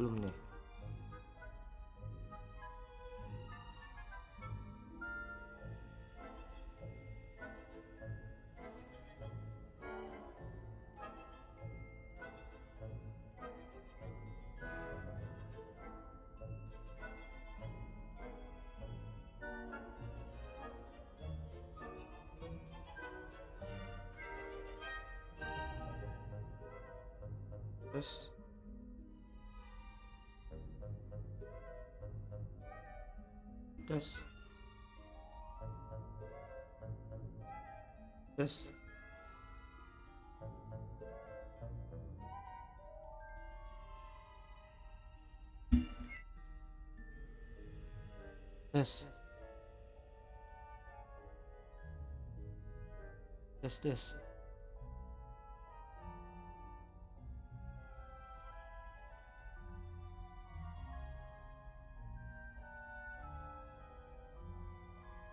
belum nih? Tes tes tes tes tes tes.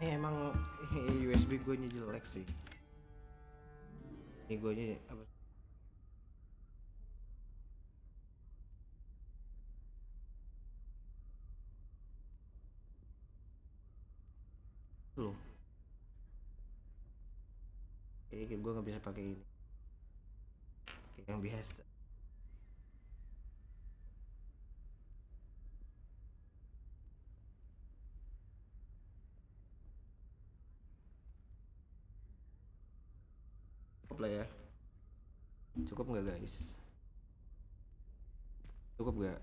Ini emang USB gue nya jelek sih. Ini gue nya apa? Loh. Ini gue nggak bisa pakai ini. Pakai yang biasa. Cukup lah ya. Cukup nggak guys? Cukup nggak?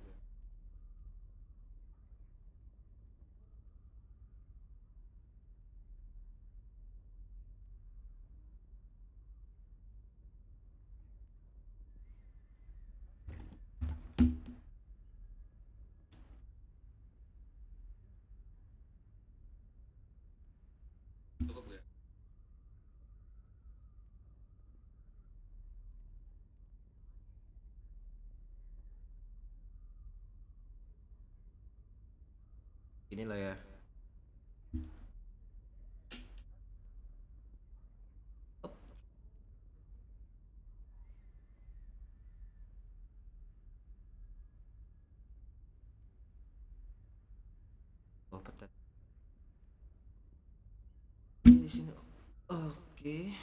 Cukup nggak? Inilah ya. Oh, petat. Di sini. Oke.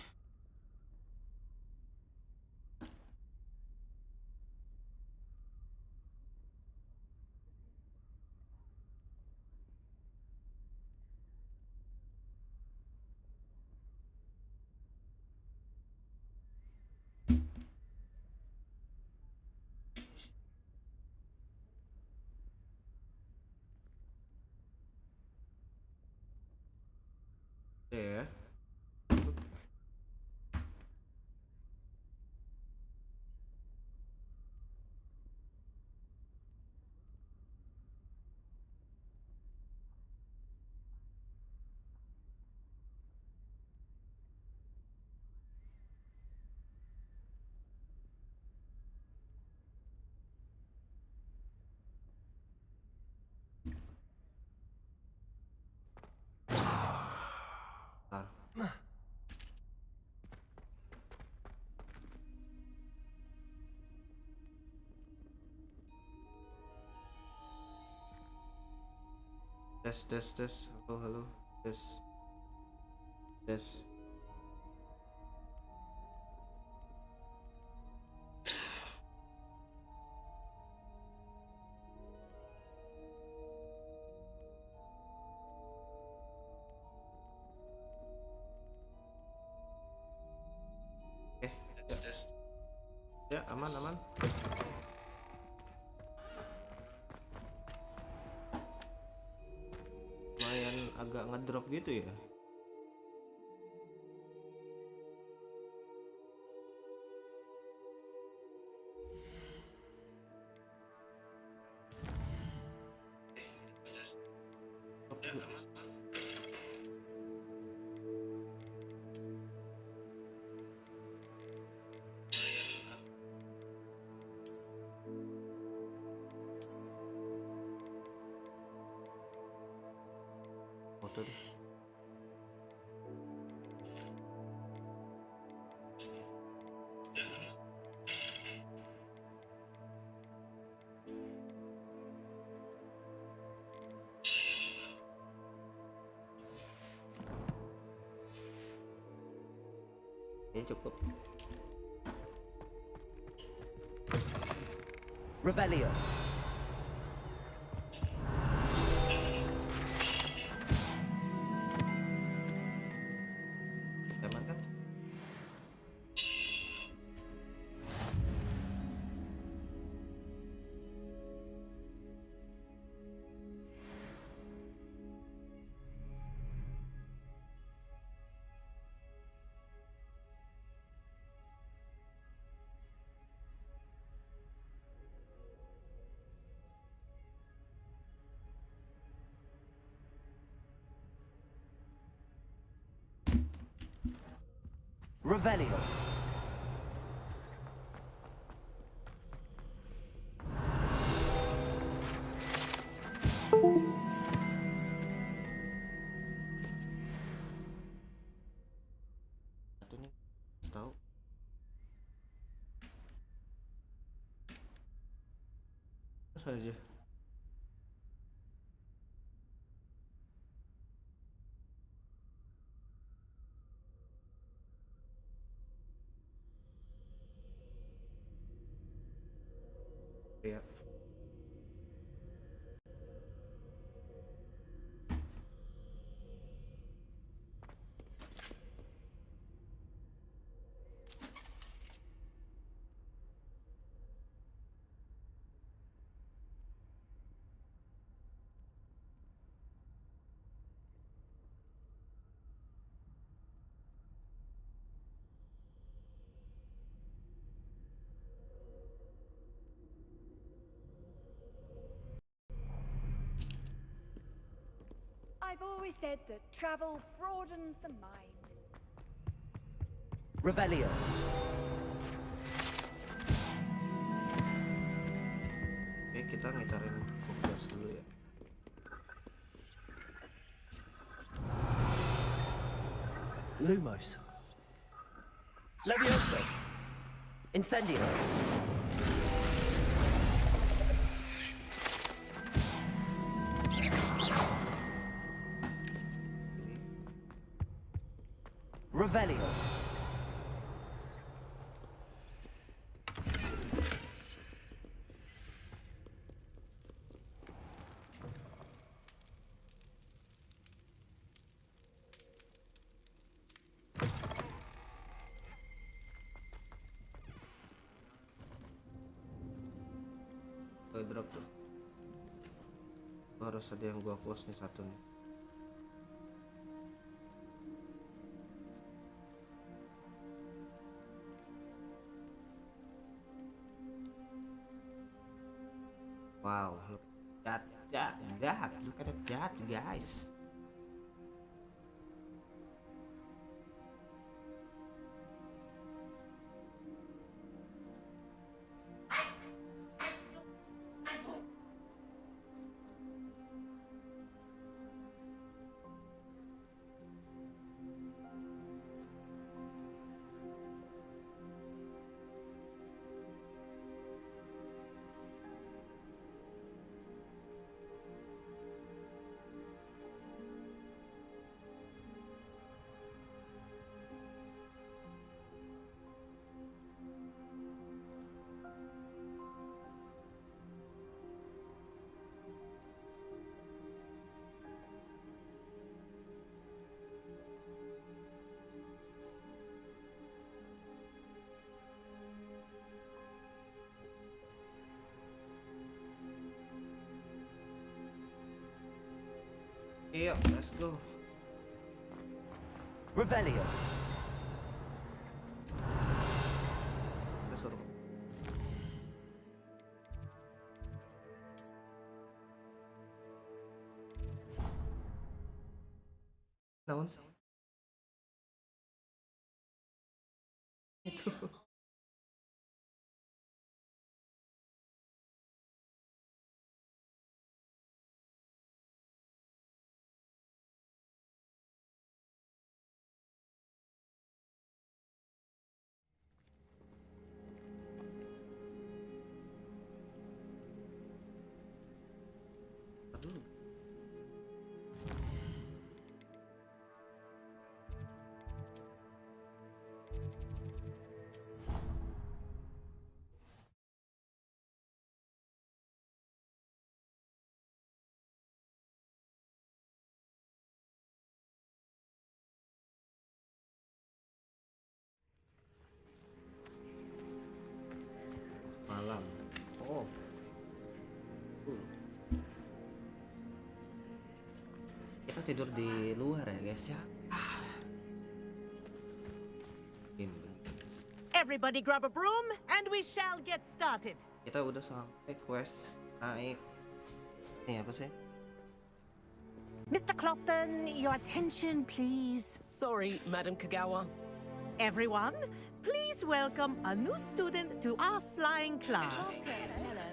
Ya. Ah. Tes tes tes. Halo halo. Tes tes. Ya, aman aman. Lumayan agak ngedrop gitu ya. Foto deh. Ini cukup. Revelio. Aman kan? Revelio. Satu nih. Tahu. Terus aja. Iya. I've always said that travel broadens the mind. Revelio. Oke, kita ngitarin Hogwarts dulu ya. Lumos. Levioso. Incendio. Revelio. Drop tuh. Harus ada yang gua close nih satu nih. Wow, look at that, look at that, guys. Yuk, let's go. Revelio. Kita suruh. Naon sih? Itu. Aduh. tidur di luar ya guys ya. Everybody grab a broom and we shall get started. Kita udah sampai quest naik. Ini apa sih? Mr. Clopton, your attention, please. Sorry, Madam Kagawa. Everyone, please welcome a new student to our flying class. Hello.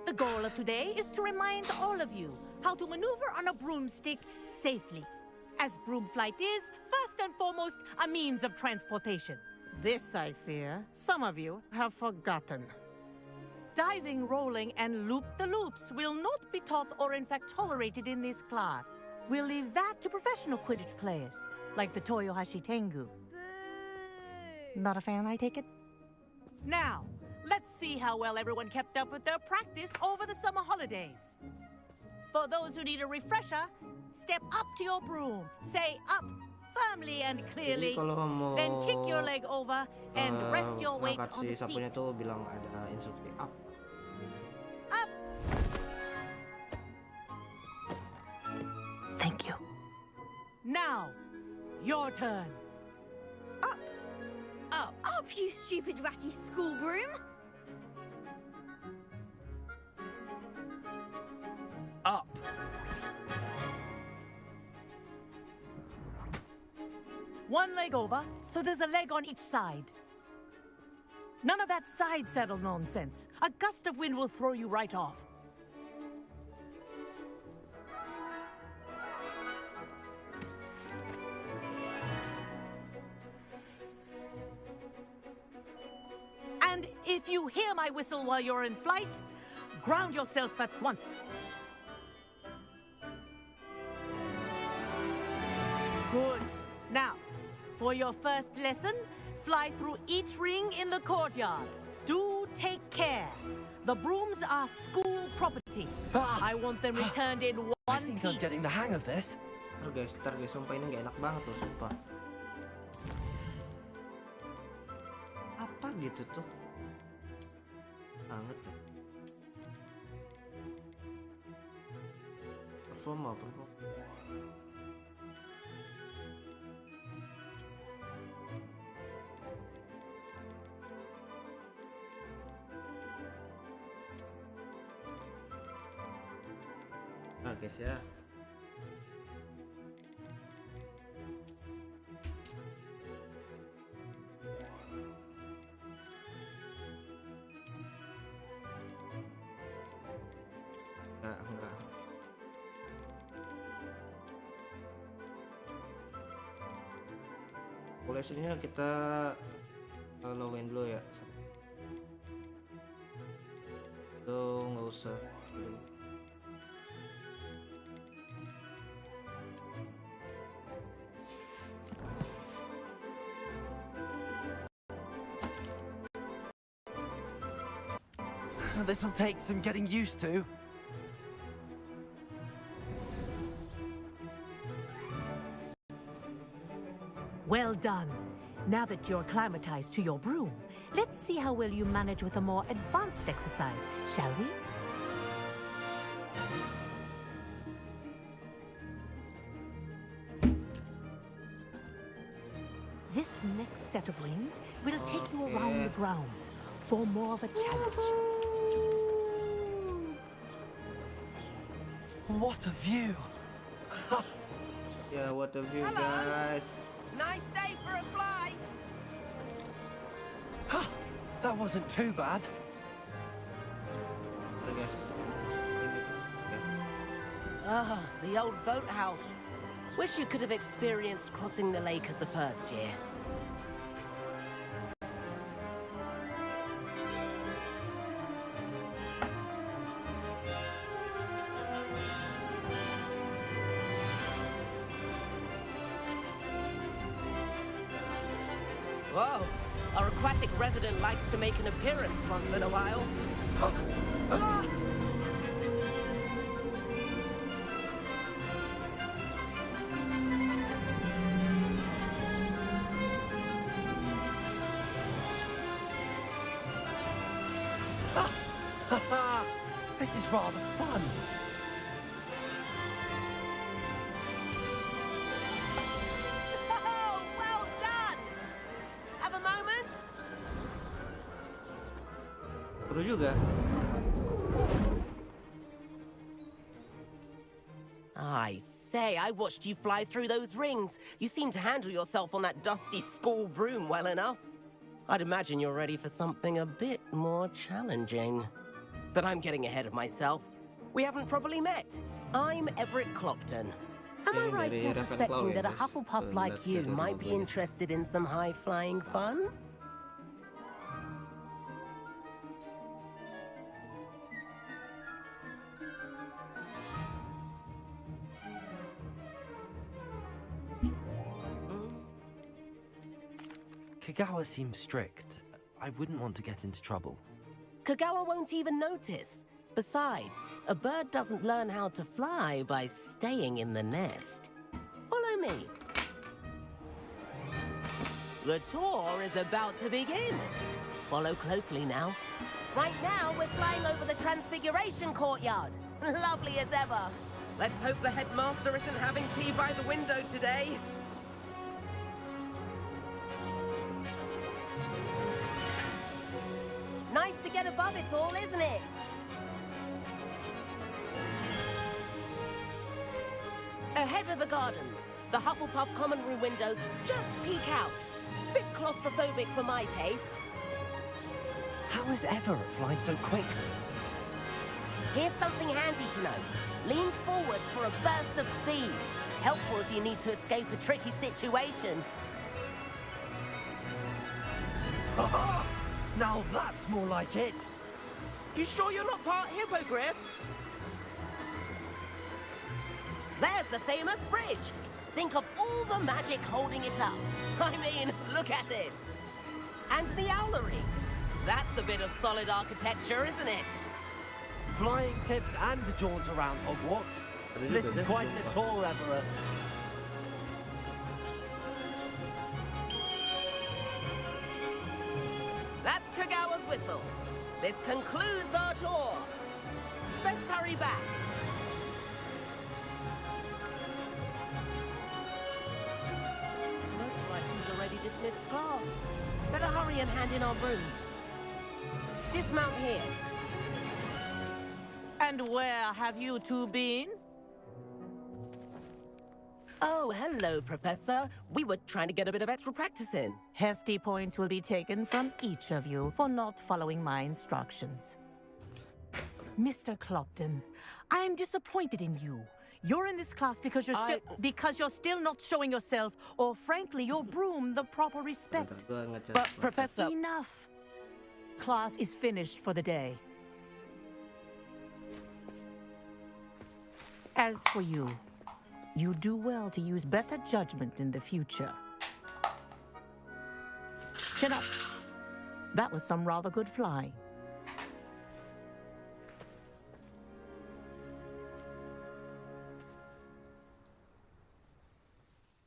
The goal of today is to remind all of you how to maneuver on a broomstick safely, as broom flight is, first and foremost, a means of transportation. This, I fear, some of you have forgotten. Diving, rolling, and loop-the-loops will not be taught or in fact tolerated in this class. We'll leave that to professional Quidditch players, like the Toyohashi Tengu. Not a fan, I take it? Now, let's see how well everyone kept up with their practice over the summer holidays. For those who need a refresher, step up to your broom, say up firmly and clearly, Jadi kalau mau then kick your leg over and rest your weight ngangkat on si the sapunya seat. tuh bilang ada instruksi up. Up! Thank you. Now, your turn. Up, you stupid ratty school broom! Up. One leg over, so there's a leg on each side. None of that side saddle nonsense. A gust of wind will throw you right off. And if you hear my whistle while you're in flight, ground yourself at once. Good. Now, for your first lesson, fly through each ring in the courtyard. Do take care. The brooms are school property. I want them returned in I one think I'm piece. getting the hang of this. Ntar guys, sumpah ini nggak enak banget loh, sumpah. Apa gitu tuh? Banget ya. Performa. Nah guys ya. Enggak. Populasinya kita low-in dulu ya. Tuh nggak usah. This'll take some getting used to. Well done. Now that you're acclimatized to your broom, let's see how well you manage with a more advanced exercise, shall we? This next set of rings will take you around the grounds for more of a challenge. What a view! Yeah, what a view, Hello. guys. Nice day for a flight! That wasn't too bad. Oke, guys. Ah, the old boathouse. Wish you could have experienced crossing the lake as a first year. Whoa, our aquatic resident likes to make an appearance once in a while. This is rather fun. Seru juga. I say, I watched you fly through those rings. You seem to handle yourself on that dusty school broom well enough. I'd imagine you're ready for something a bit more challenging. But I'm getting ahead of myself. We haven't properly met. I'm Everett Clopton. Am I right in suspecting that a Hufflepuff like you might be interested in some high-flying fun? Kagawa seems strict. I wouldn't want to get into trouble. Kagawa won't even notice. Besides, a bird doesn't learn how to fly by staying in the nest. Follow me. The tour is about to begin. Follow closely now. Right now, we're flying over the Transfiguration Courtyard. Lovely as ever. Let's hope the headmaster isn't having tea by the window today. Nice to get above it all, isn't it? Ahead of the gardens, the Hufflepuff common room windows just peek out. Bit claustrophobic for my taste. How is Everett flying so quickly? Here's something handy to know. Lean forward for a burst of speed. Helpful if you need to escape a tricky situation. Now that's more like it. You sure you're not part hippogriff? There's the famous bridge. Think of all the magic holding it up. I mean, look at it. And the owlery. That's a bit of solid architecture, isn't it? Flying tips and a jaunt around Hogwarts. This is quite the tour, Everett. That's Kagawa's whistle. This concludes our tour. Best hurry back. Looks like he's already dismissed class. Better hurry and hand in our brooms. Dismount here. And where have you two been? Oh, hello, Professor. We were trying to get a bit of extra practice in. Hefty points will be taken from each of you for not following my instructions. Mr. Clopton, I'm disappointed in you. You're in this class because you're still not showing yourself, or frankly, your broom the proper respect. But, Professor... Enough. Class is finished for the day. As for you, you do well to use better judgment in the future. Chin up. That was some rather good flying.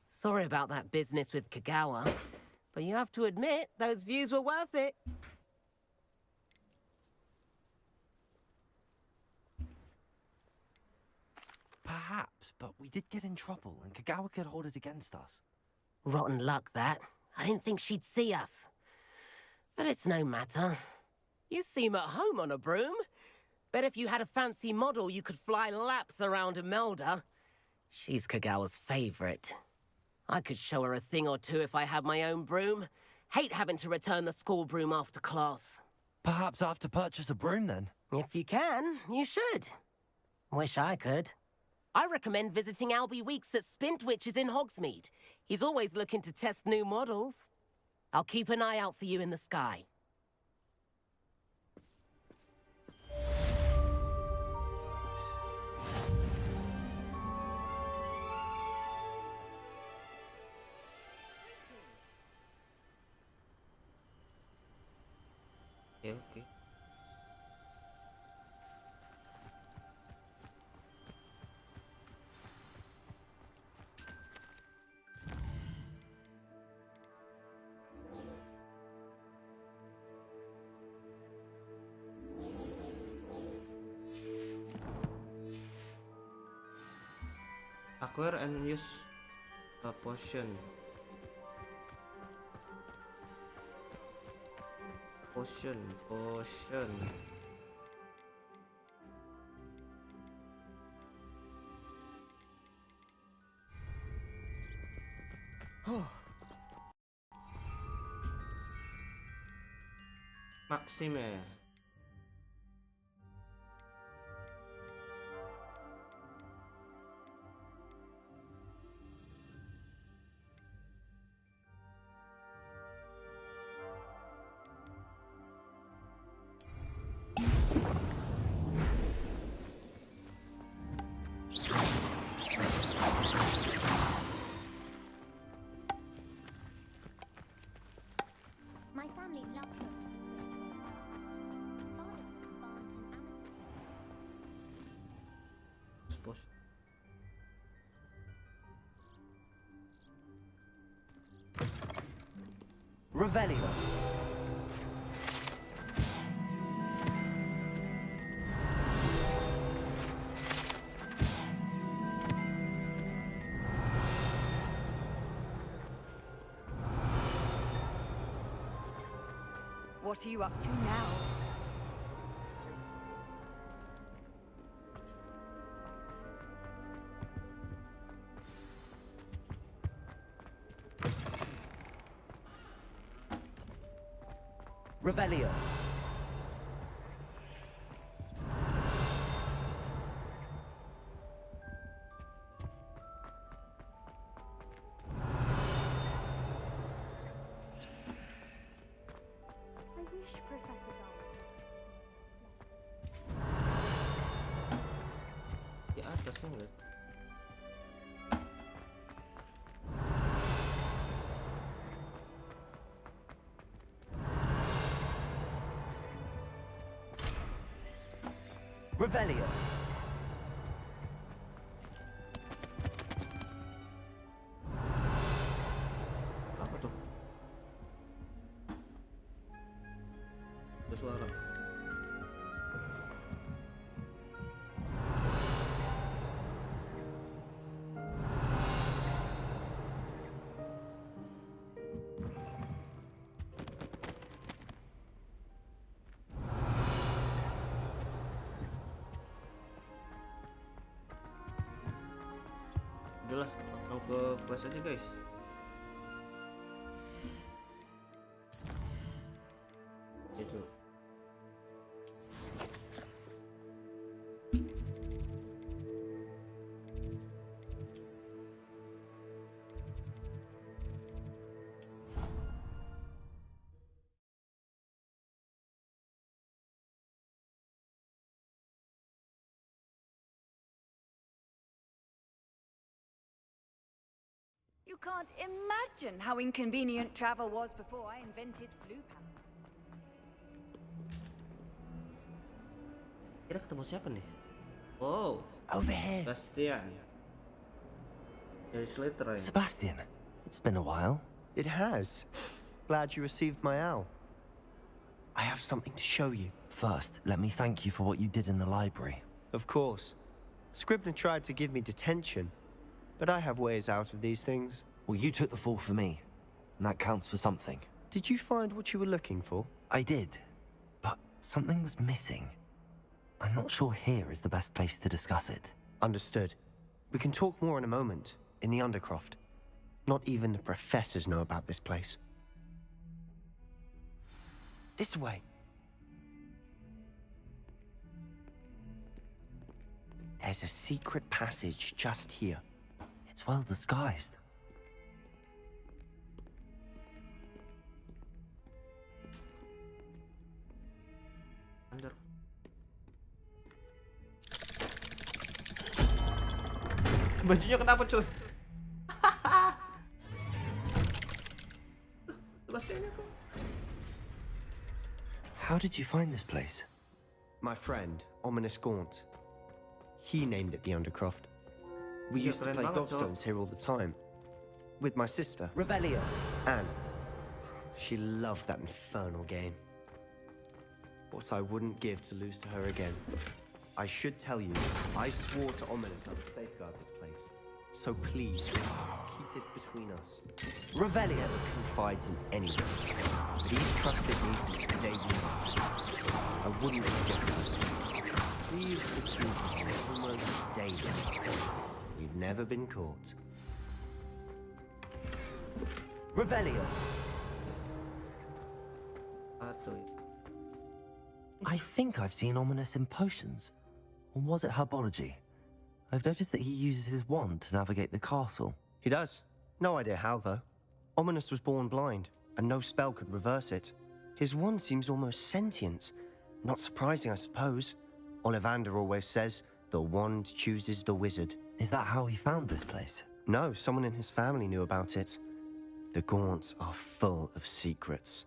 Sorry about that business with Kagawa, but you have to admit, those views were worth it. Perhaps, but we did get in trouble, and Kagawa could hold it against us. Rotten luck, that. I didn't think she'd see us. But it's no matter. You seem at home on a broom. Bet if you had a fancy model, you could fly laps around Imelda. She's Kagawa's favorite. I could show her a thing or two if I had my own broom. Hate having to return the school broom after class. Perhaps I have to purchase a broom, then? If you can, you should. Wish I could. I recommend visiting Albie Weeks at Spintwitches in Hogsmeade. He's always looking to test new models. I'll keep an eye out for you in the sky. Okay. Acquire and use a potion. Potion, potion. Maxime. My family loves them. Father took a farm to an Potion. Revelio. What are you up to now? Revelio. I wish Professor Darwin. Di atasnya enggak? Revelio. Apa tuh? Ada suara. Udahlah, langsung ke quest aja guys. Itu. You can't imagine how inconvenient travel was before I invented flu pal. Kita ketemu siapa nih? Oh, Over here. Bastian. Dari Slytherin. Sebastian, it's been a while. It has. Glad you received my owl. I have something to show you. First, let me thank you for what you did in the library. Of course. Scribner tried to give me detention, but I have ways out of these things. Well, you took the fall for me, and that counts for something. Did you find what you were looking for? I did, but something was missing. I'm not sure here is the best place to discuss it. Understood. We can talk more in a moment, in the Undercroft. Not even the professors know about this place. This way. There's a secret passage just here. It's well disguised. Under. Bajunya kenapa cuy? Sebastiannya kok? How did you find this place? My friend, Ominous Gaunt. He named it the Undercroft. We Iya, used to keren play banget, Cok. gobstones here all the time. With my sister, Revelio. Anne. She loved that infernal game. What I wouldn't give to lose to her again. I should tell you, I swore to Ominous I would safeguard this place. So please, keep this between us. Revelio. Confides in anyone. But he's trusted me since the day we met. I wouldn't have jeopardized him. We used to sneak almost daily. We've never been caught. Revelio. Satu ya. I think I've seen Ominous in potions. Or was it herbology? I've noticed that he uses his wand to navigate the castle. He does. No idea how, though. Ominous was born blind, and no spell could reverse it. His wand seems almost sentient. Not surprising, I suppose. Ollivander always says, the wand chooses the wizard. Is that how he found this place? No, someone in his family knew about it. The Gaunts are full of secrets.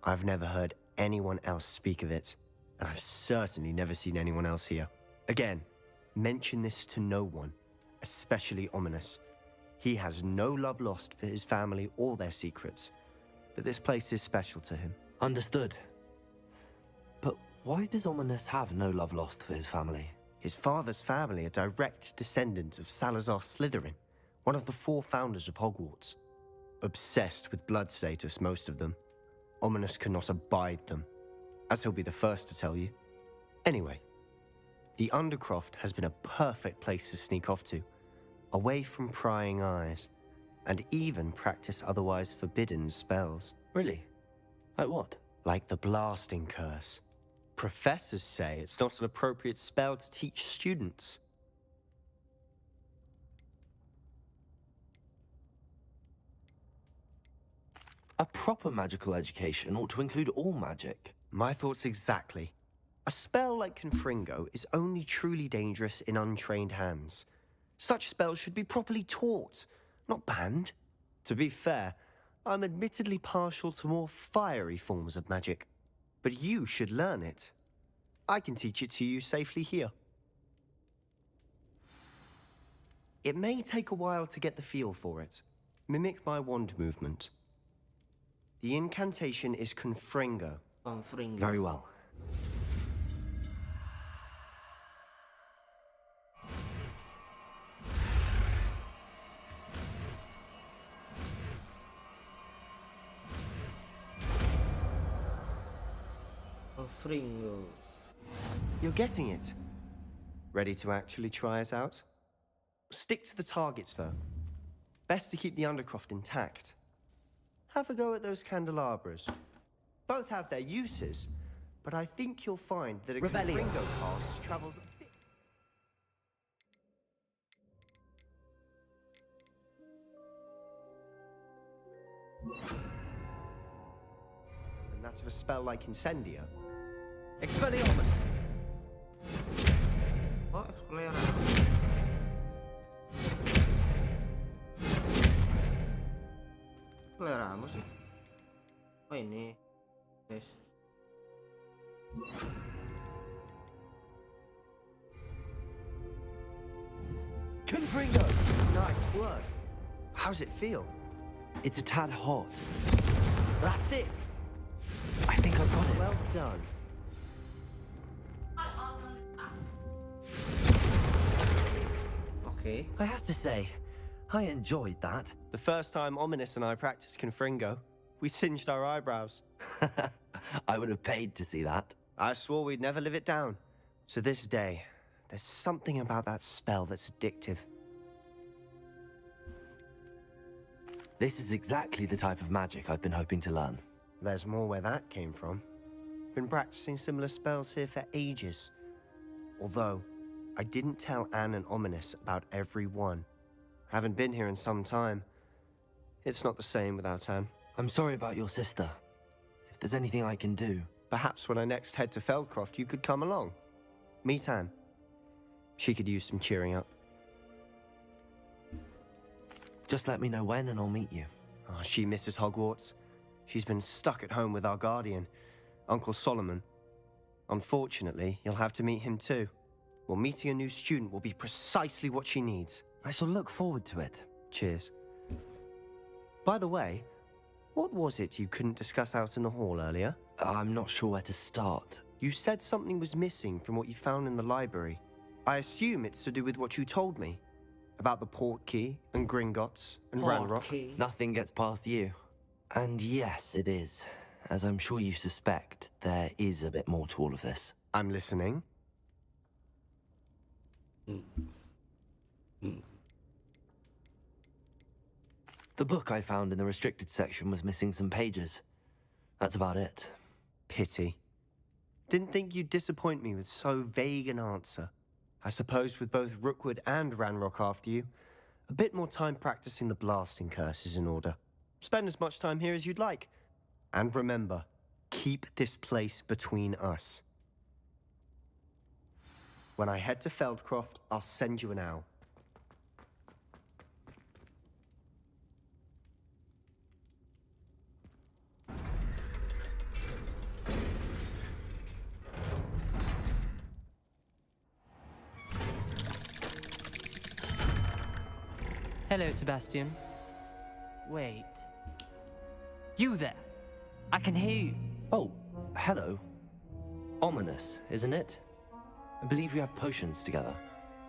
I've never heard anyone else speak of it, and I've certainly never seen anyone else here. Again, mention this to no one, especially Ominous. He has no love lost for his family or their secrets, but this place is special to him. Understood. But why does Ominous have no love lost for his family? His father's family are direct descendants of Salazar Slytherin, one of the 4 founders of Hogwarts. Obsessed with blood status, most of them. Ominous cannot abide them, as he'll be the first to tell you. Anyway, the Undercroft has been a perfect place to sneak off to, away from prying eyes, and even practice otherwise forbidden spells. Really? Like what? Like the blasting curse. Professors say it's not an appropriate spell to teach students. A proper magical education ought to include all magic. My thoughts exactly. A spell like Confringo is only truly dangerous in untrained hands. Such spells should be properly taught, not banned. To be fair, I'm admittedly partial to more fiery forms of magic, but you should learn it. I can teach it to you safely here. It may take a while to get the feel for it. Mimic my wand movement. The incantation is Confringo. Confringo. Very well. Confringo. You're getting it. Ready to actually try it out? Stick to the targets, though. Best to keep the Undercroft intact. Have a go at those candelabras. Both have their uses, but I think you'll find that a Revelio. Confringo cast travels a bit... And that of a spell like Incendio. Expelliarmus. Oh, Expelliarmus. Expelliarmus sih. Oh ini, guys. Confringo. Nice work. How's it feel? It's a tad hot. That's it. I think I've got it. Well done. Okay. I have to say, I enjoyed that. The first time Ominous and I practiced Confringo, we singed our eyebrows. I would have paid to see that. I swore we'd never live it down. To this day, there's something about that spell that's addictive. This is exactly the type of magic I've been hoping to learn. There's more where that came from. Been practicing similar spells here for ages. Although, I didn't tell Anne and Ominous about every one. Haven't been here in some time. It's not the same without Anne. I'm sorry about your sister. If there's anything I can do... Perhaps when I next head to Feldcroft, you could come along. Meet Anne. She could use some cheering up. Just let me know when and I'll meet you. Oh, she misses Hogwarts. She's been stuck at home with our guardian, Uncle Solomon. Unfortunately, you'll have to meet him too. Well, meeting a new student will be precisely what she needs. I shall look forward to it. Cheers. By the way, what was it you couldn't discuss out in the hall earlier? I'm not sure where to start. You said something was missing from what you found in the library. I assume it's to do with what you told me. About the port key and Gringotts and Ranrock? Okay. Nothing gets past you. And yes, it is. As I'm sure you suspect, there is a bit more to all of this. I'm listening. The book I found in the restricted section was missing some pages. That's about it. Pity. Didn't think you'd disappoint me with so vague an answer. I suppose with both Rookwood and Ranrock after you, a bit more time practicing the blasting curse is in order. Spend as much time here as you'd like. And remember, keep this place between us. When I head to Feldcroft, I'll send you an owl. Hello, Sebastian. Wait. You there? I can hear you. Oh, hello. Ominous, isn't it? I believe we have potions together.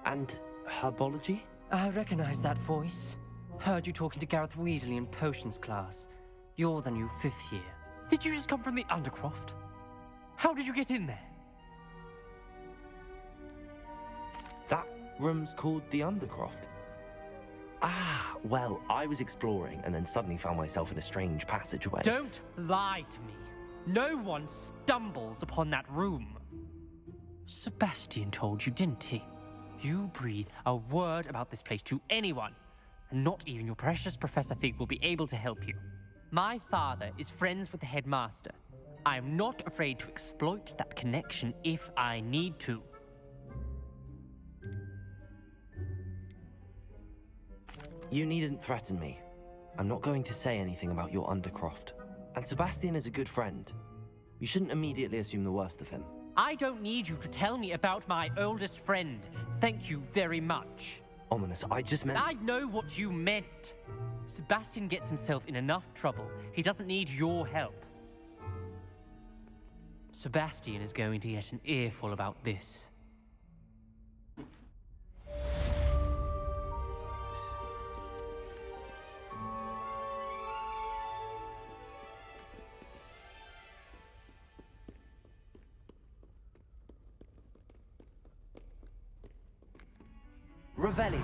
And herbology? I recognize that voice. Heard you talking to Gareth Weasley in potions class. You're the new 5th year. Did you just come from the Undercroft? How did you get in there? That room's called the Undercroft. Ah, well, I was exploring and then suddenly found myself in a strange passageway. Don't lie to me. No one stumbles upon that room. Sebastian told you, didn't he? You breathe a word about this place to anyone, and not even your precious Professor Fig will be able to help you. My father is friends with the headmaster. I am not afraid to exploit that connection if I need to. You needn't threaten me. I'm not going to say anything about your Undercroft. And Sebastian is a good friend. You shouldn't immediately assume the worst of him. I don't need you to tell me about my oldest friend. Thank you very much. Ominous, I just meant... I know what you meant. Sebastian gets himself in enough trouble. He doesn't need your help. Sebastian is going to get an earful about this. Revelio.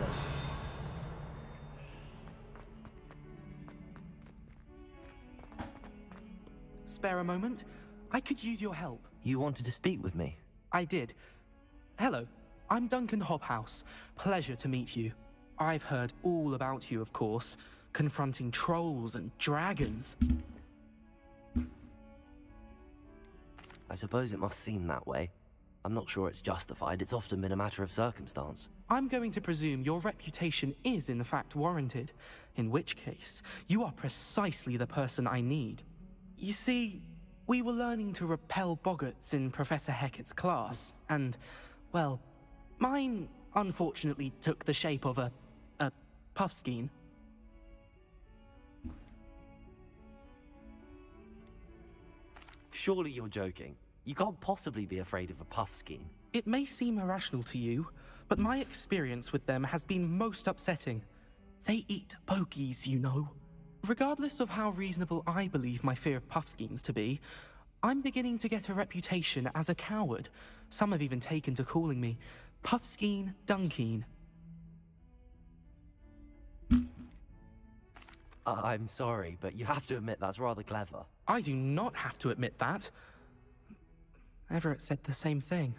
Spare a moment? I could use your help. You wanted to speak with me? I did. Hello, I'm Duncan Hobhouse. Pleasure to meet you. I've heard all about you, of course, confronting trolls and dragons. I suppose it must seem that way. I'm not sure it's justified. It's often been a matter of circumstance. I'm going to presume your reputation is in fact warranted, in which case, you are precisely the person I need. You see, we were learning to repel boggarts in Professor Hecat's class, and, well, mine unfortunately took the shape of a puffskein. Surely you're joking. You can't possibly be afraid of a puffskein. It may seem irrational to you, but my experience with them has been most upsetting. They eat bogies, you know. Regardless of how reasonable I believe my fear of puffskeins to be, I'm beginning to get a reputation as a coward. Some have even taken to calling me Puffskein Dunkeen. I'm sorry, but you have to admit that's rather clever. I do not have to admit that. Everett said the same thing.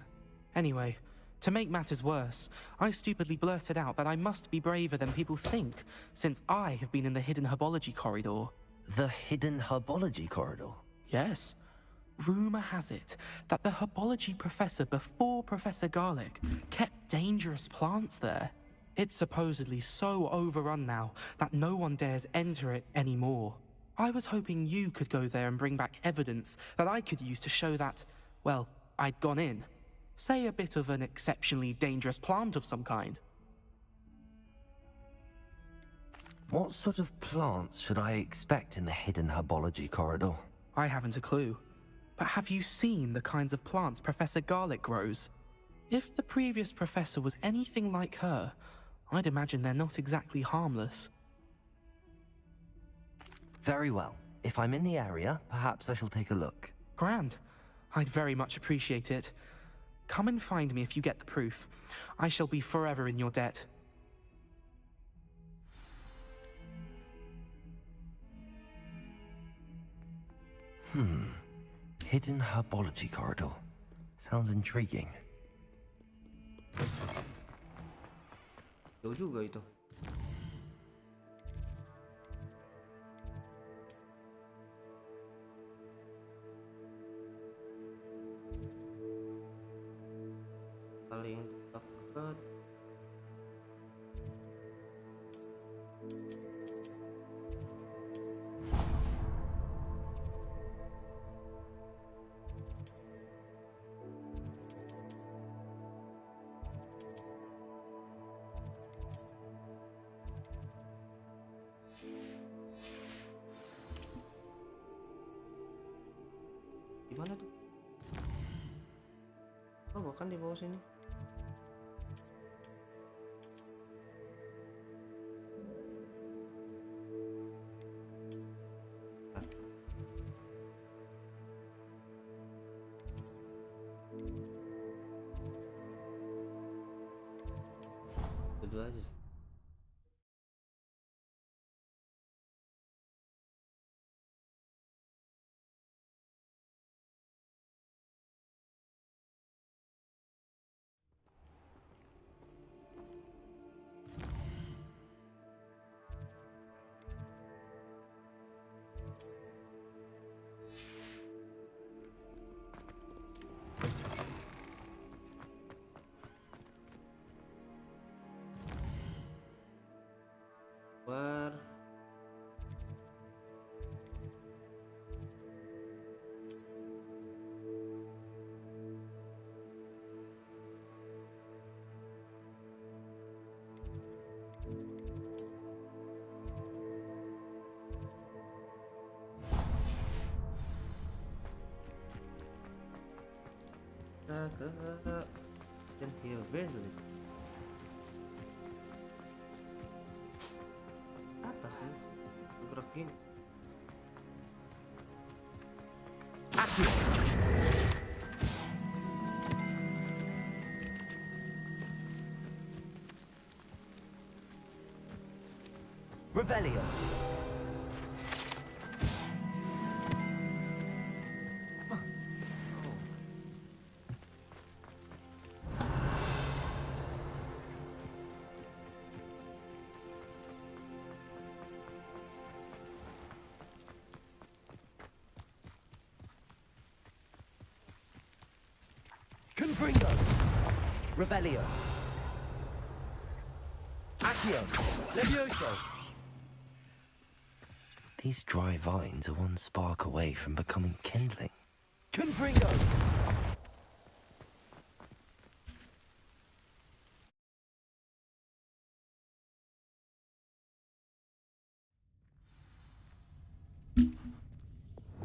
Anyway, to make matters worse, I stupidly blurted out that I must be braver than people think, since I have been in the hidden herbology corridor. The hidden herbology corridor? Yes. Rumor has it that the herbology professor before Professor Garlick kept dangerous plants there. It's supposedly so overrun now that no one dares enter it anymore. I was hoping you could go there and bring back evidence that I could use to show that, well, I'd gone in. Say a bit of an exceptionally dangerous plant of some kind. What sort of plants should I expect in the hidden herbology corridor? I haven't a clue. But have you seen the kinds of plants Professor Garlick grows? If the previous professor was anything like her, I'd imagine they're not exactly harmless. Very well. If I'm in the area, perhaps I shall take a look. Grand. I'd very much appreciate it. Come and find me if you get the proof. I shall be forever in your debt. Hidden herbology corridor. Sounds intriguing. Jauh juga itu. Paling dekat. Di mana tuh? Oh, bukan di bawah sini. Itu aja. War. Gentil Village. Atas sih, gerak gini. Revelio. Confringo. Revelio. Accio. Levioso. These dry vines are one spark away from becoming kindling. Confringo.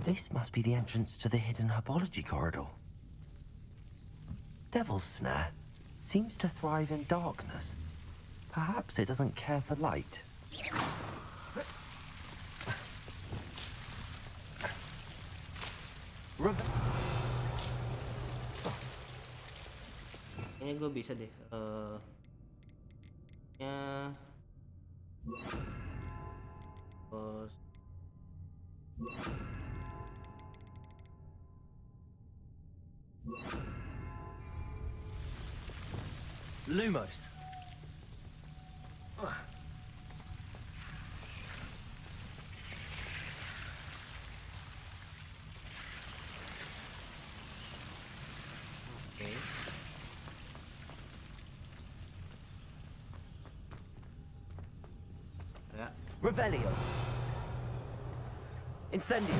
This must be the entrance to the hidden herbology corridor. Devil's Snare seems to thrive in darkness. Perhaps it doesn't care for light. Ini gue bisa deh. Ya. Lumos. Okay. Ya. Revelio. Incendio.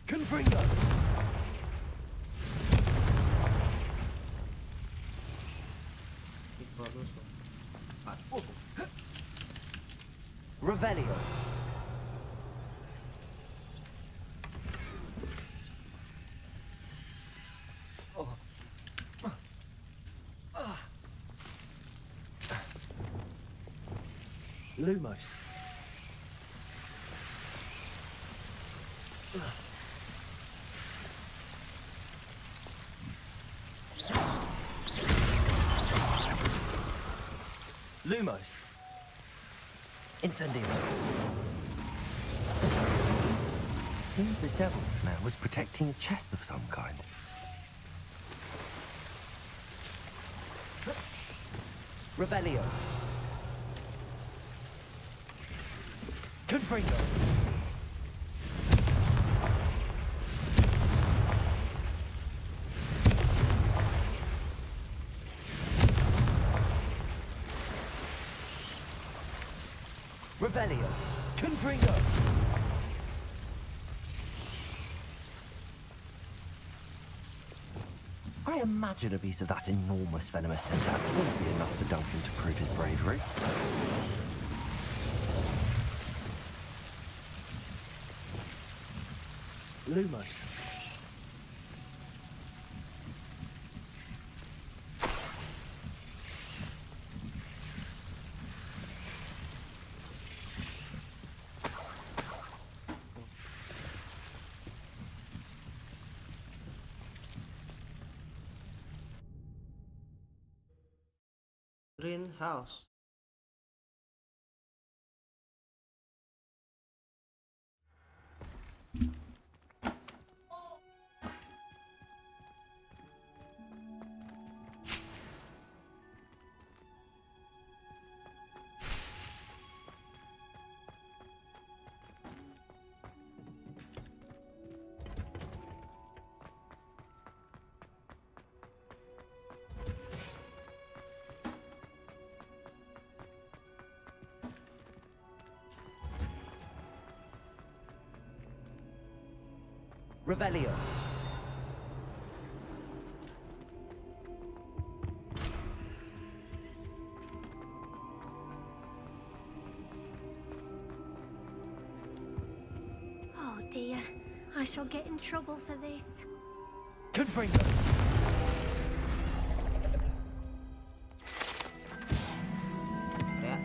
Confringo. Revelio. Lumos. Lumos. Incendio. Seems the devil snare was protecting a chest of some kind. Revelio. Confringo. Revelio. Confringo. I imagine a piece of that enormous venomous tentacle wouldn't be enough for Duncan to prove his bravery. Lumos. Greenhouse. Revelio. Oh dear, I shall get in trouble for this. Confringo. Ya.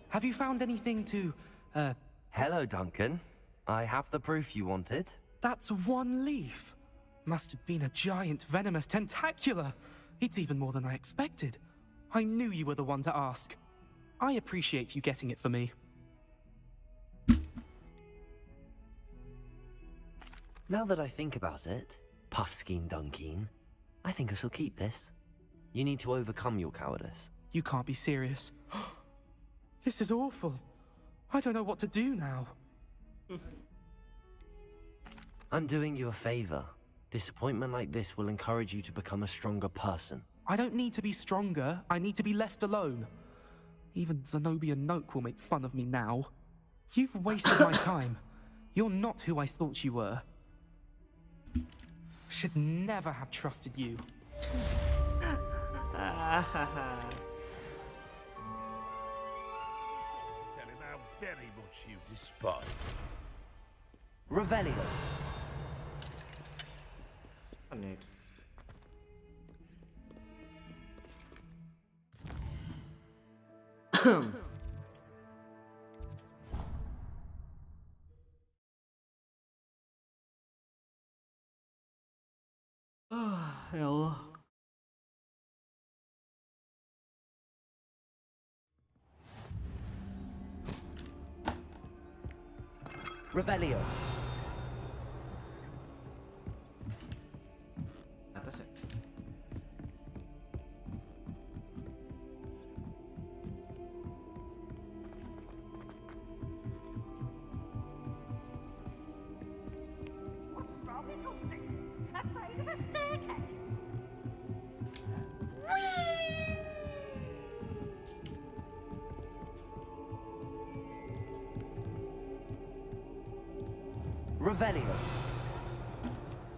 Have you found anything to, Hello, Duncan. I have the proof you wanted. That's one leaf. Must have been a giant venomous tentacula. It's even more than I expected. I knew you were the one to ask. I appreciate you getting it for me. Now that I think about it, Puffskein Dunkeen, I think I shall keep this. You need to overcome your cowardice. You can't be serious. This is awful. I don't know what to do now. I'm doing you a favor. Disappointment like this will encourage you to become a stronger person. I don't need to be stronger. I need to be left alone. Even Zenobia Noak will make fun of me now. You've wasted my time. You're not who I thought you were. Should never have trusted you. Tell him how very much you despise him. Revelio. Connect. Ya Allah. Revelio. Atas ya. Afraid of a staircase? Revelio.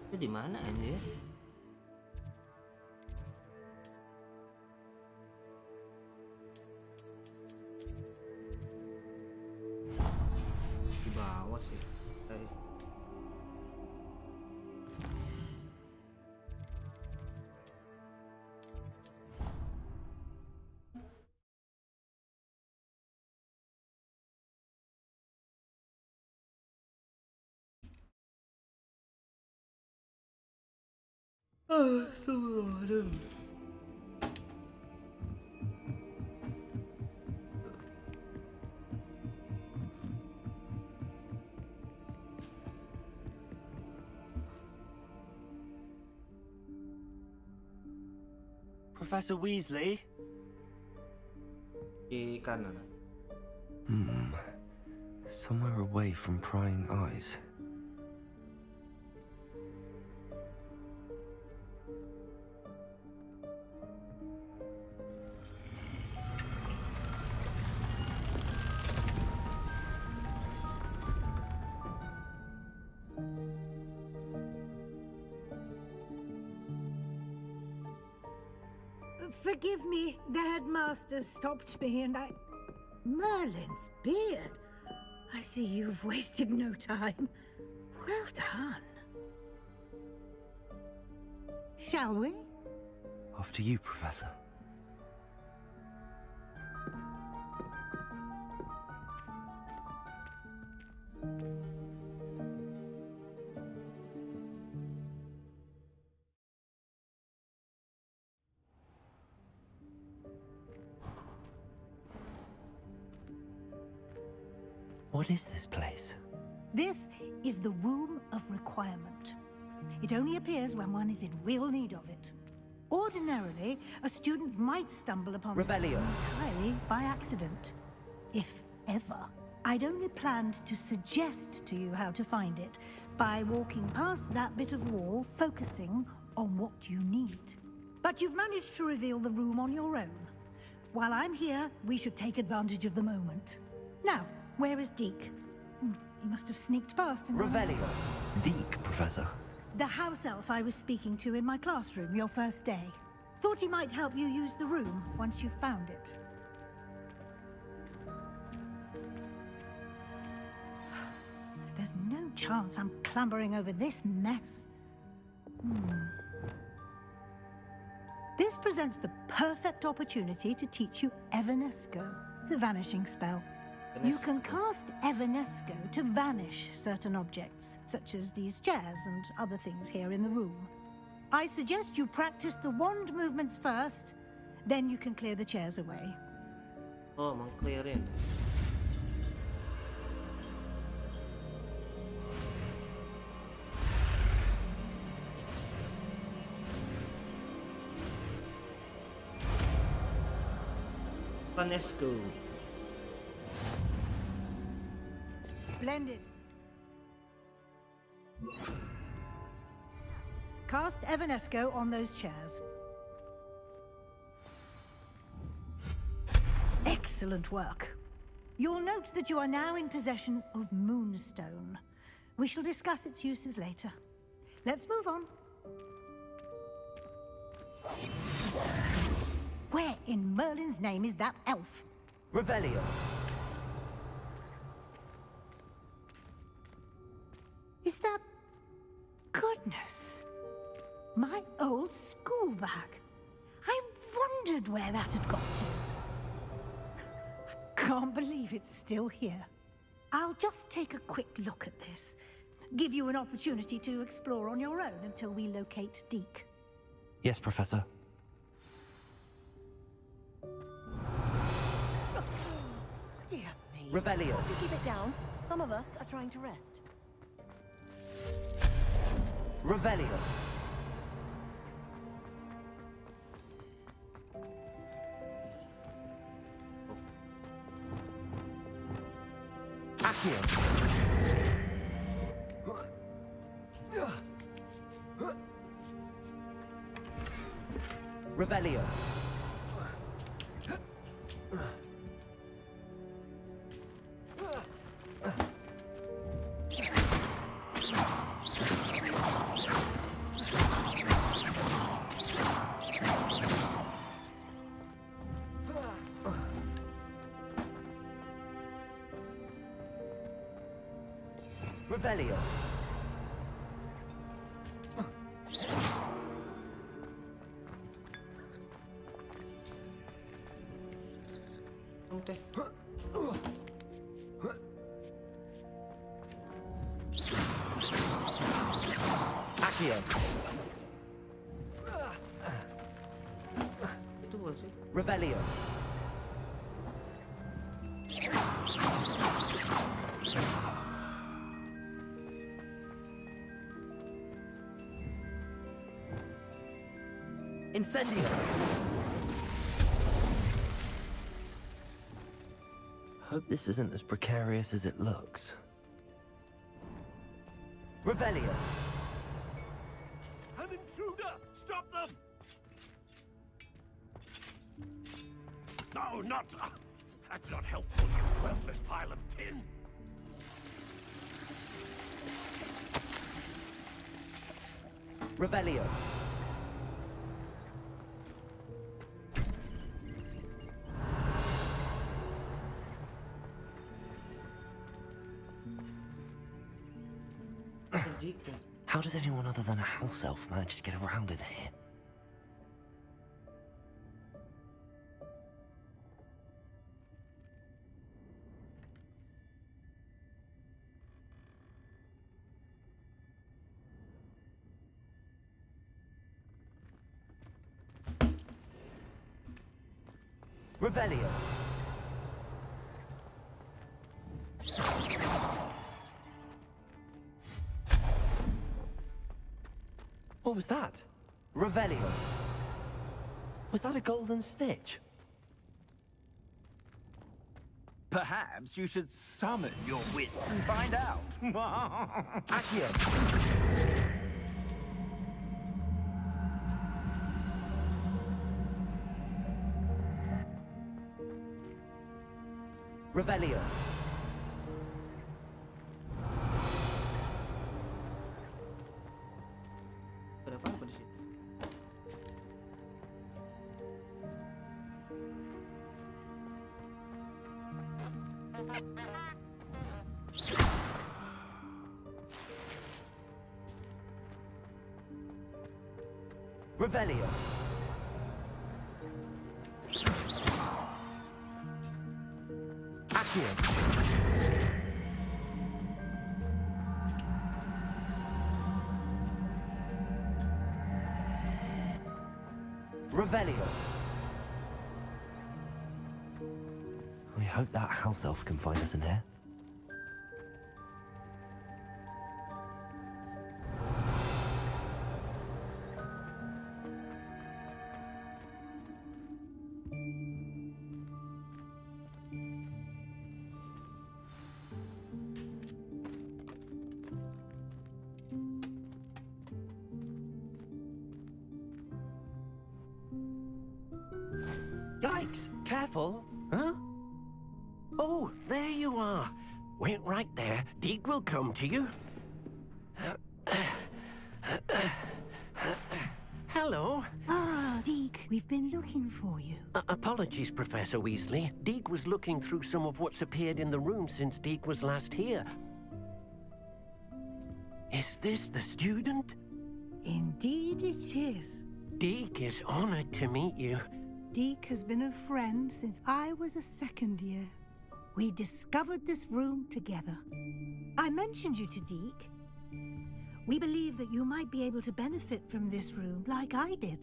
Itu di mana anjir? Astagfirullahaladzim. Professor Weasley? Di kanan. Somewhere away from prying eyes. Forgive me, the headmaster stopped me and I... Merlin's beard. I see you've wasted no time. Well done. Shall we? After you, Professor. What is this place? This is the Room of Requirement. It only appears when one is in real need of it. Ordinarily, a student might stumble upon it Revelio. entirely by accident. If ever. I'd only planned to suggest to you how to find it by walking past that bit of wall, focusing on what you need. But you've managed to reveal the room on your own. While I'm here, we should take advantage of the moment. Now, where is Deke? He must have sneaked past and... Revelio. Deke, Professor. The house elf I was speaking to in my classroom your first day. Thought he might help you use the room once you've found it. There's no chance I'm clambering over this mess. This presents the perfect opportunity to teach you Evanesco, the vanishing spell. You can cast Evanesco to vanish certain objects, such as these chairs and other things here in the room. I suggest you practice the wand movements first, then you can clear the chairs away. Oh, meng-clearin. Vanesco. Splendid. Cast Evanesco on those chairs. Excellent work. You'll note that you are now in possession of Moonstone. We shall discuss its uses later. Let's move on. Where in Merlin's name is that elf? Revelio. Is that... Goodness. My old school bag. I wondered where that had got to. I can't believe it's still here. I'll just take a quick look at this. Give you an opportunity to explore on your own until we locate Deke. Yes, Professor. Dear me. Revelio. Would you keep it down? Some of us are trying to rest. Revelio. Accio. Revelio. Revelio. Accio. sih? Revelio. Incendio. Hope this isn't as precarious as it looks. Revelio. An intruder! Stop them! No, not... that's not helpful, you worthless pile of tin! Revelio. How does anyone other than a house elf manage to get around in here? Revelio. What was that? Revelio. Was that a golden snitch? Perhaps you should summon your wits and find out. Accio. Revelio. Ada apa di sini? Revelio. Accio. Revelio. We hope that house elf can find us in here. Yikes! Careful! Huh? Oh, there you are. Wait right there. Deke will come to you. Hello. Ah, Deke, we've been looking for you. Apologies, Professor Weasley. Deke was looking through some of what's appeared in the room since Deke was last here. Is this the student? Indeed it is. Deke is honored to meet you. Deke has been a friend since I was a second year. We discovered this room together. I mentioned you to Deke. We believe that you might be able to benefit from this room like I did.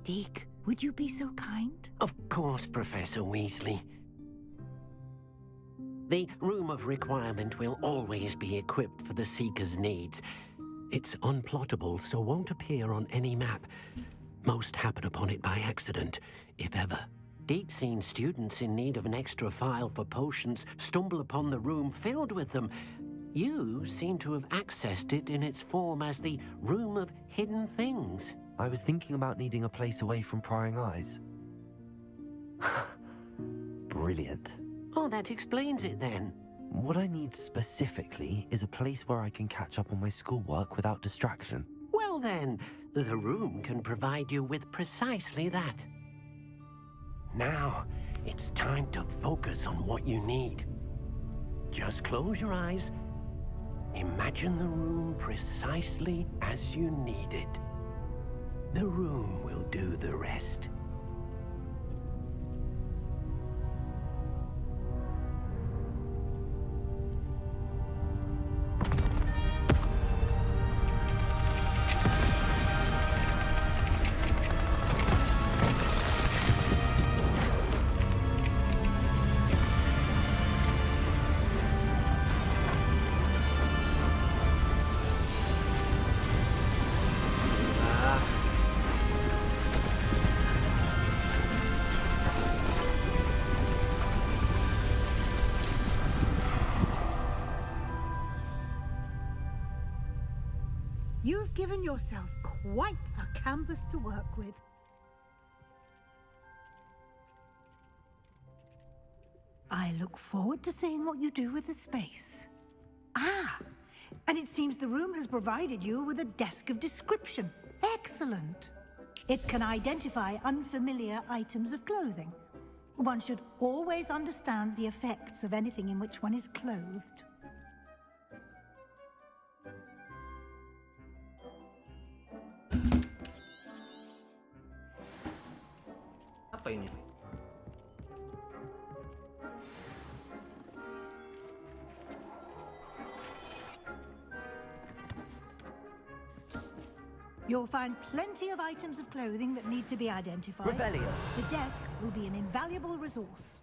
Deke, would you be so kind? Of course, Professor Weasley. The Room of Requirement will always be equipped for the Seeker's needs. It's unplottable, so won't appear on any map. Most happen upon it by accident, if ever. Deke's seen students in need of an extra file for potions stumble upon the room filled with them. You seem to have accessed it in its form as the Room of Hidden Things. I was thinking about needing a place away from prying eyes. Brilliant. Oh, that explains it then. What I need specifically is a place where I can catch up on my schoolwork without distraction. Well then, the room can provide you with precisely that. Now, it's time to focus on what you need. Just close your eyes. Imagine the room precisely as you need it. The room will do the rest. You've given yourself quite a canvas to work with. I look forward to seeing what you do with the space. Ah, and it seems the room has provided you with a desk of description. Excellent. It can identify unfamiliar items of clothing. One should always understand the effects of anything in which one is clothed. Apa ini? You'll find plenty of items of clothing that need to be identified. Revelio. The desk will be an invaluable resource.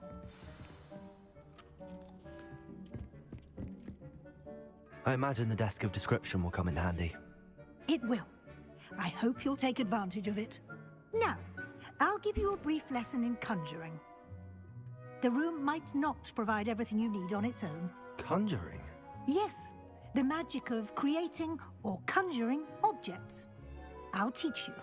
I imagine the desk of description will come in handy. It will. I hope you'll take advantage of it. Now, I'll give you a brief lesson in conjuring. The room might not provide everything you need on its own. Conjuring? Yes, the magic of creating or conjuring objects. I'll teach you.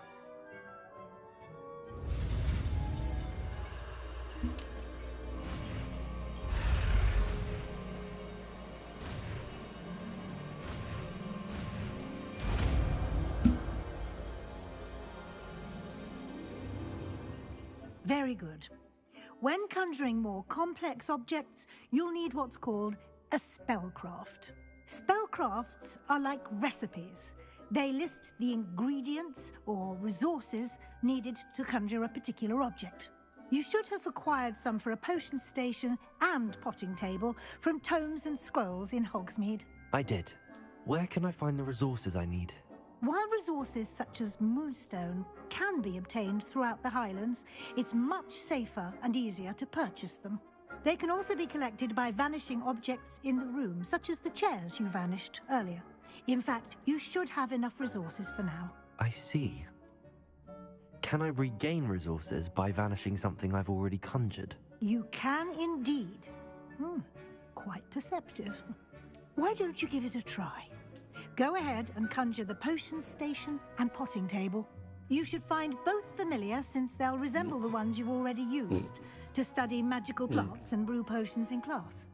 Very good. When conjuring more complex objects, you'll need what's called a spellcraft. Spellcrafts are like recipes. They list the ingredients or resources needed to conjure a particular object. You should have acquired some for a potion station and potting table from tomes and scrolls in Hogsmeade. I did. Where can I find the resources I need? While resources such as moonstone can be obtained throughout the Highlands, it's much safer and easier to purchase them. They can also be collected by vanishing objects in the room, such as the chairs you vanished earlier. In fact, you should have enough resources for now. I see. Can I regain resources by vanishing something I've already conjured? You can indeed. Quite perceptive. Why don't you give it a try? Go ahead and conjure the potion station and potting table. You should find both familiar, since they'll resemble the ones you've already used to study magical plants and brew potions in class.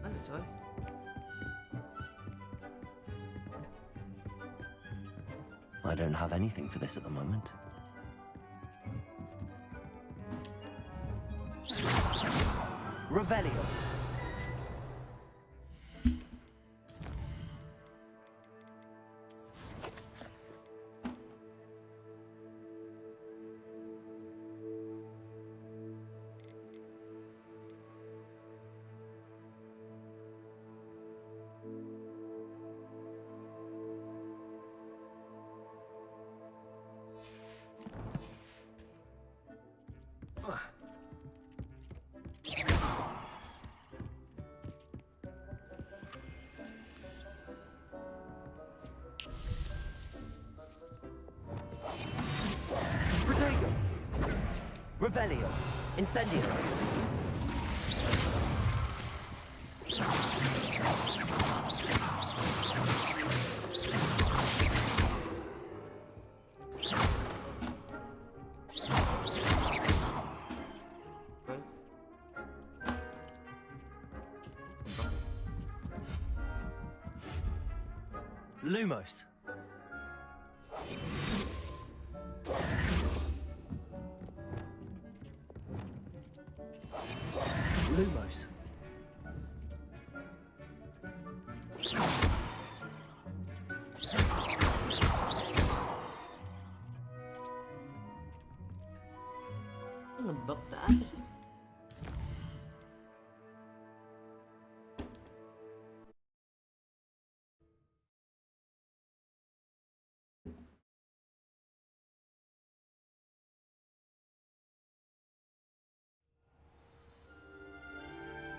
Mana coy? I don't have anything for this at the moment. Revelio. Revelio. Incendio. Lumos. Lumos. Ngebug tak sih?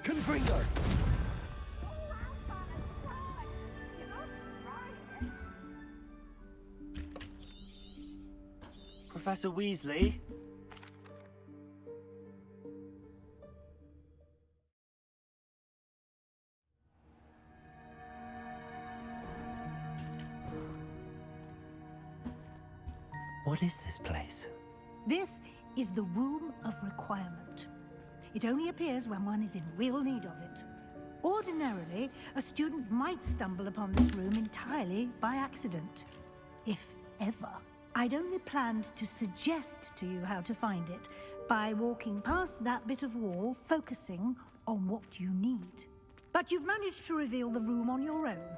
Confringo! Professor Weasley? What is this place? This is the Room of Requirement. It only appears when one is in real need of it. Ordinarily, a student might stumble upon this room entirely by accident. If ever. I'd only planned to suggest to you how to find it by walking past that bit of wall, focusing on what you need. But you've managed to reveal the room on your own.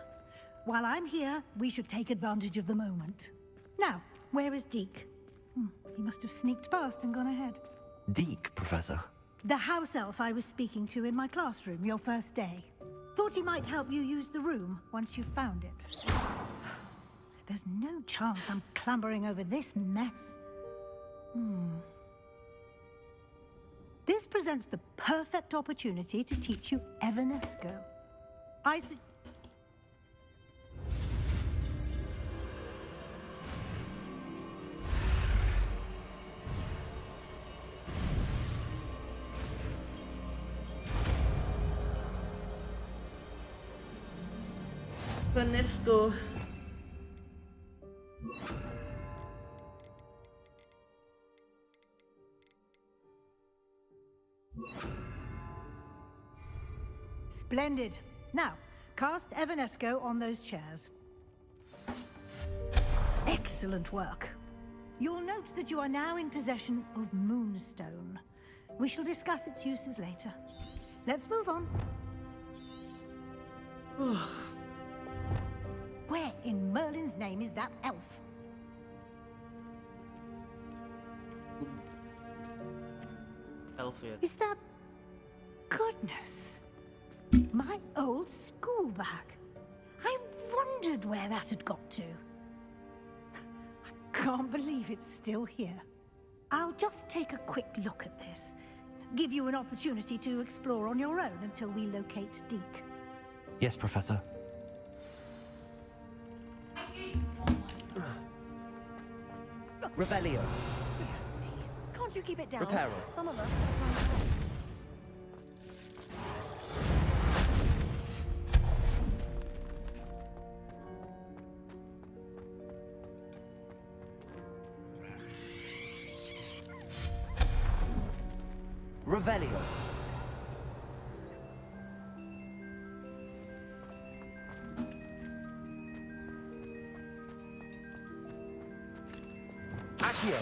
While I'm here, we should take advantage of the moment. Now, where is Deke? He must have sneaked past and gone ahead. Deke, Professor. The house elf I was speaking to in my classroom your first day. Thought he might help you use the room once you've found it. There's no chance I'm clambering over this mess. This presents the perfect opportunity to teach you Evanesco. Evanesco. Splendid. Now, cast Evanesco on those chairs. Excellent work. You'll note that you are now in possession of Moonstone. We shall discuss its uses later. Let's move on. Where in Merlin's name is that elf? Elfie. Is that... Goodness. My old school bag. I wondered where that had got to. I can't believe it's still here. I'll just take a quick look at this. Give you an opportunity to explore on your own until we locate Deke. Yes, Professor. Revelio. Dear me. Can't you keep it down? Reparo. Some of us are trying to rest. Revelio. Accio.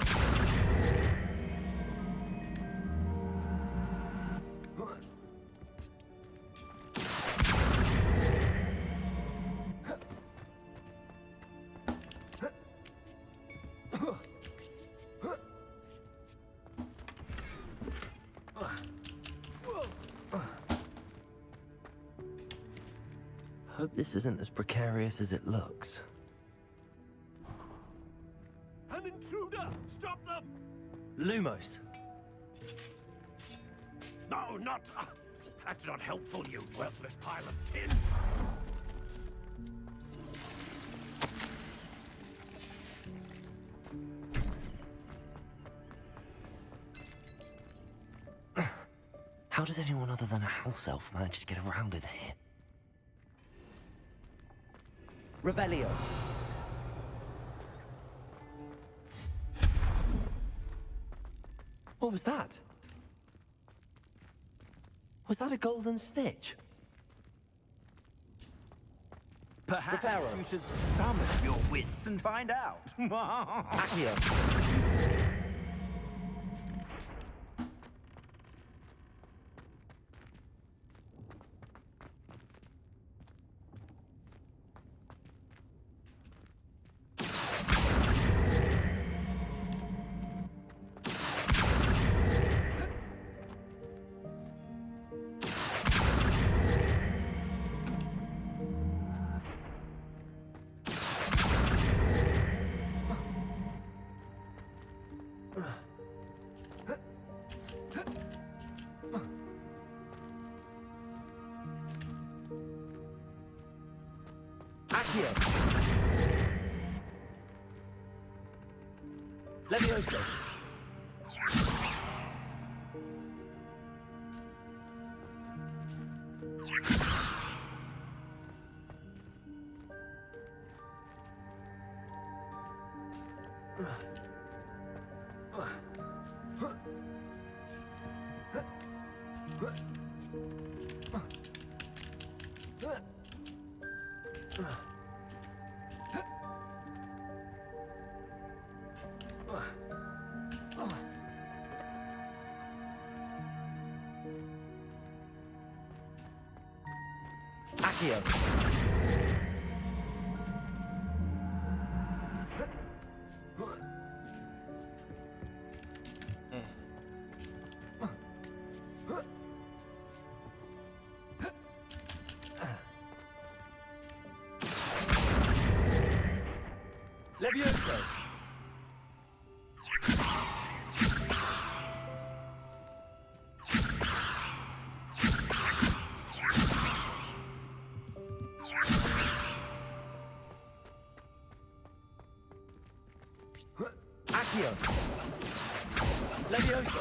Hope this isn't as precarious as it looks. An intruder! Stop them! Lumos. No, not... that's not helpful, you worthless pile of tin! How does anyone other than a house elf manage to get around in here? Revelio. What was that? Was that a golden snitch? Perhaps Reparo. you should summon your wits and find out. Accio. Accio. Levioso. Accio. Levioso. Accio. Levioso.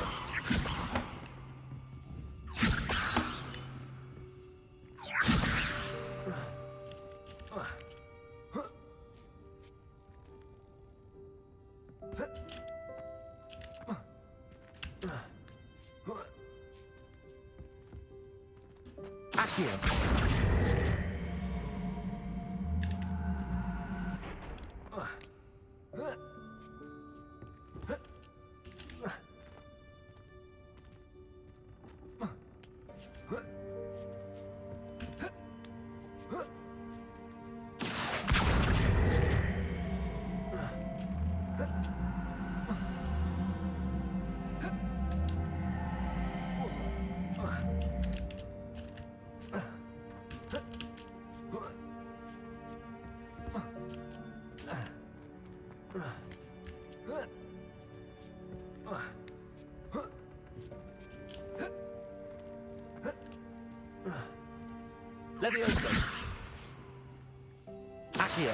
Accio. Levioso. Accio.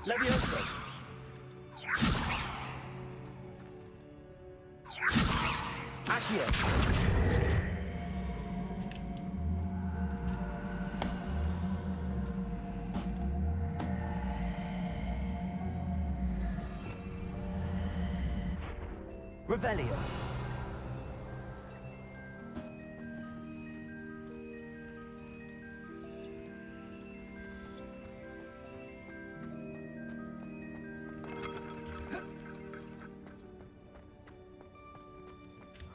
Levioso. Accio. Revelio.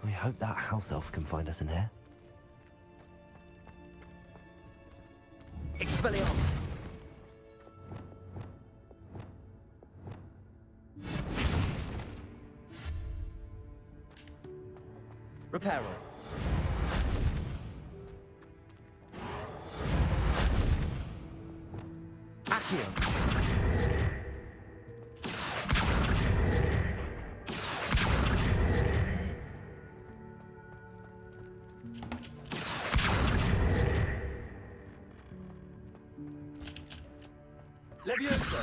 I hope that house elf can find us in here. Expelliarmus. Reparo. Accio. Levioso.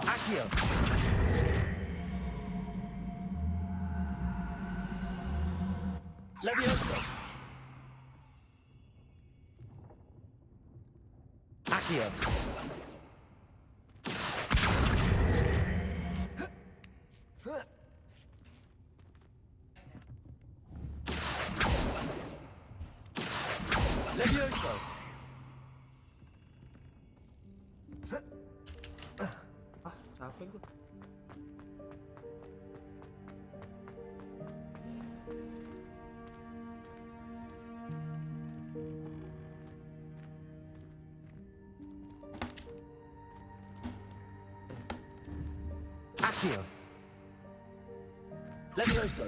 Accio. Levioso. Accio. Levioso. Capek gue. Accio. Levioso.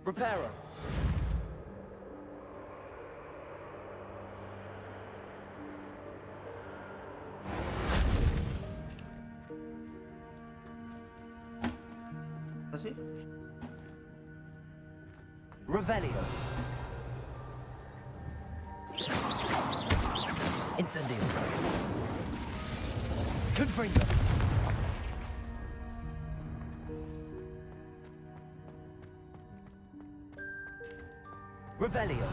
Reparo. Apa sih? Revelio. Incendio. Confringo. Revelio.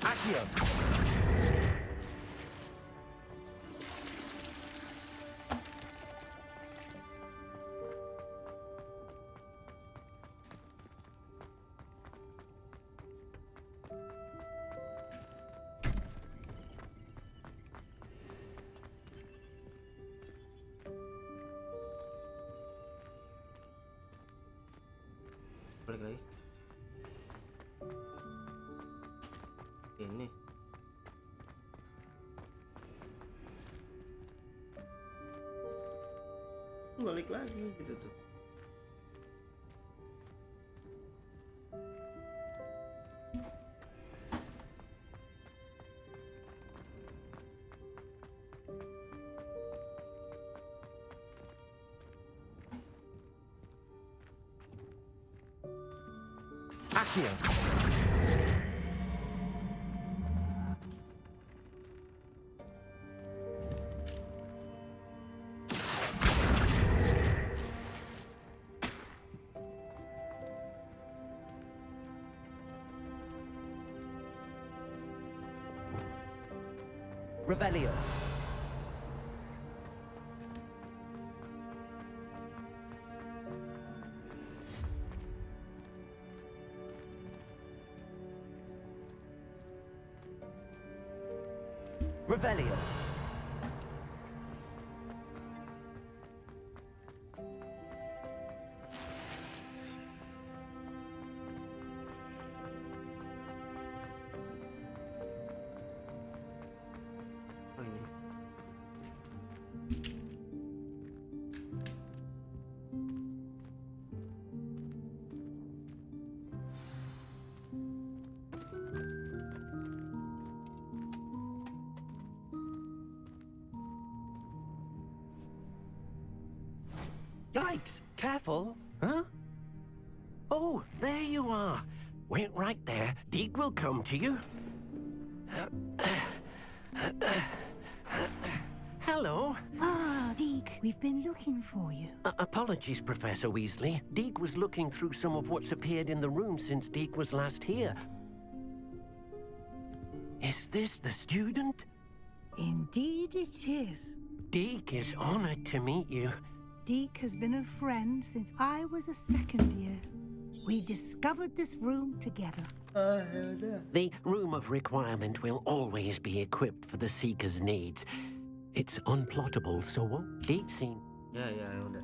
Accio. Balik lagi. Ini. Balik lagi gitu tuh. Accio. Revelio. Revelio. Oh ini. Yikes! Careful! Huh? Oh, there you are. Wait right there. Deke will come to you. Hello. Ah, Deke, we've been looking for you. Apologies, Professor Weasley. Deke was looking through some of what's appeared in the room since Deke was last here. Is this the student? Indeed it is. Deke is honored to meet you. Deke has been a friend since I was a second year. We discovered this room together. The Room of Requirement will always be equipped for the Seeker's needs. It's unplottable, so won't Deke seem... Ya, udah.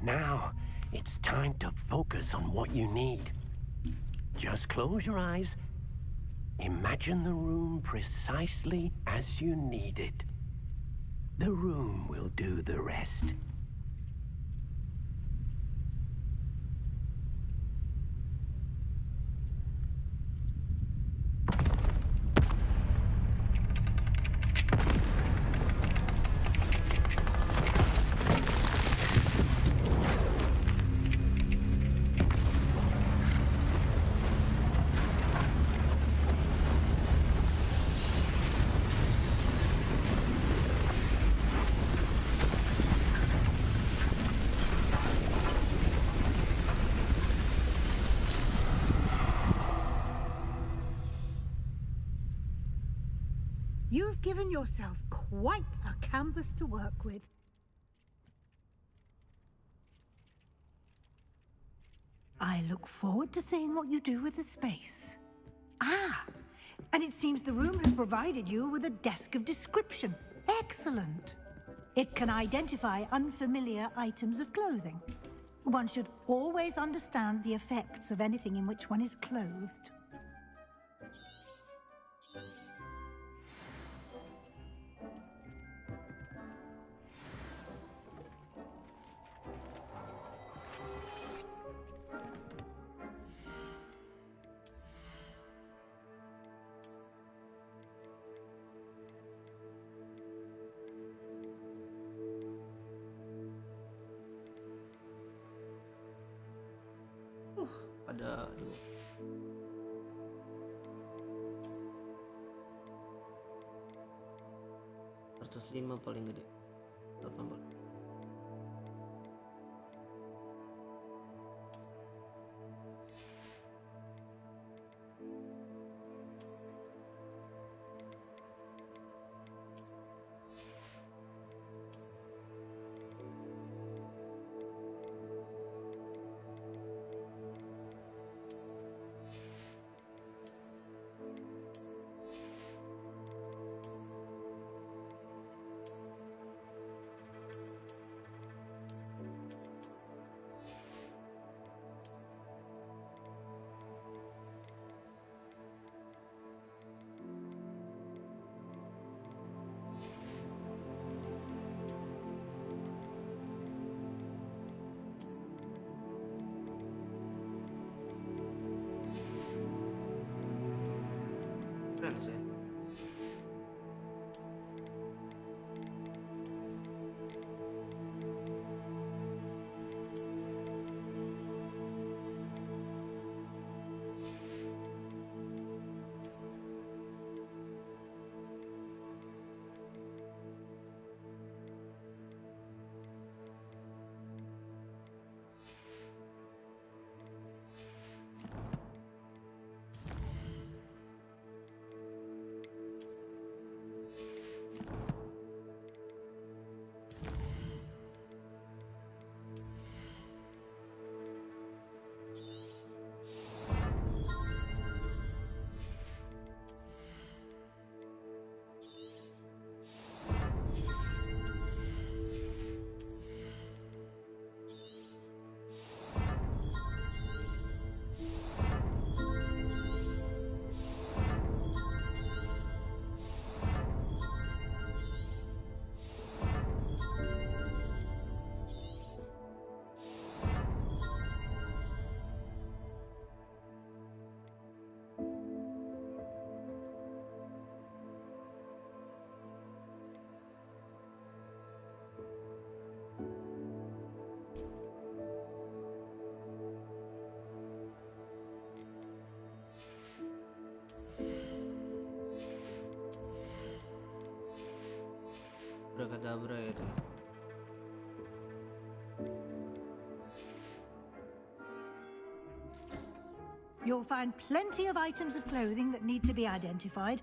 Now, it's time to focus on what you need. Just close your eyes. Imagine the room precisely as you need it. The room will do the rest. You've given yourself quite a canvas to work with. I look forward to seeing what you do with the space. Ah, and it seems the room has provided you with a desk of description. Excellent. It can identify unfamiliar items of clothing. One should always understand the effects of anything in which one is clothed. Ada 105 paling gede 80. Keren sih. Abrakadabra itu. You'll find plenty of items of clothing that need to be identified.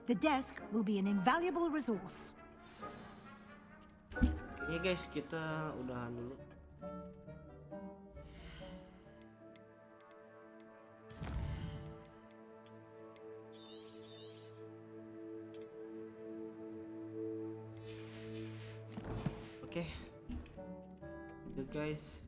The desk will be an invaluable resource. Kayaknya guys, kita udahan dulu. Oke. Itu guys.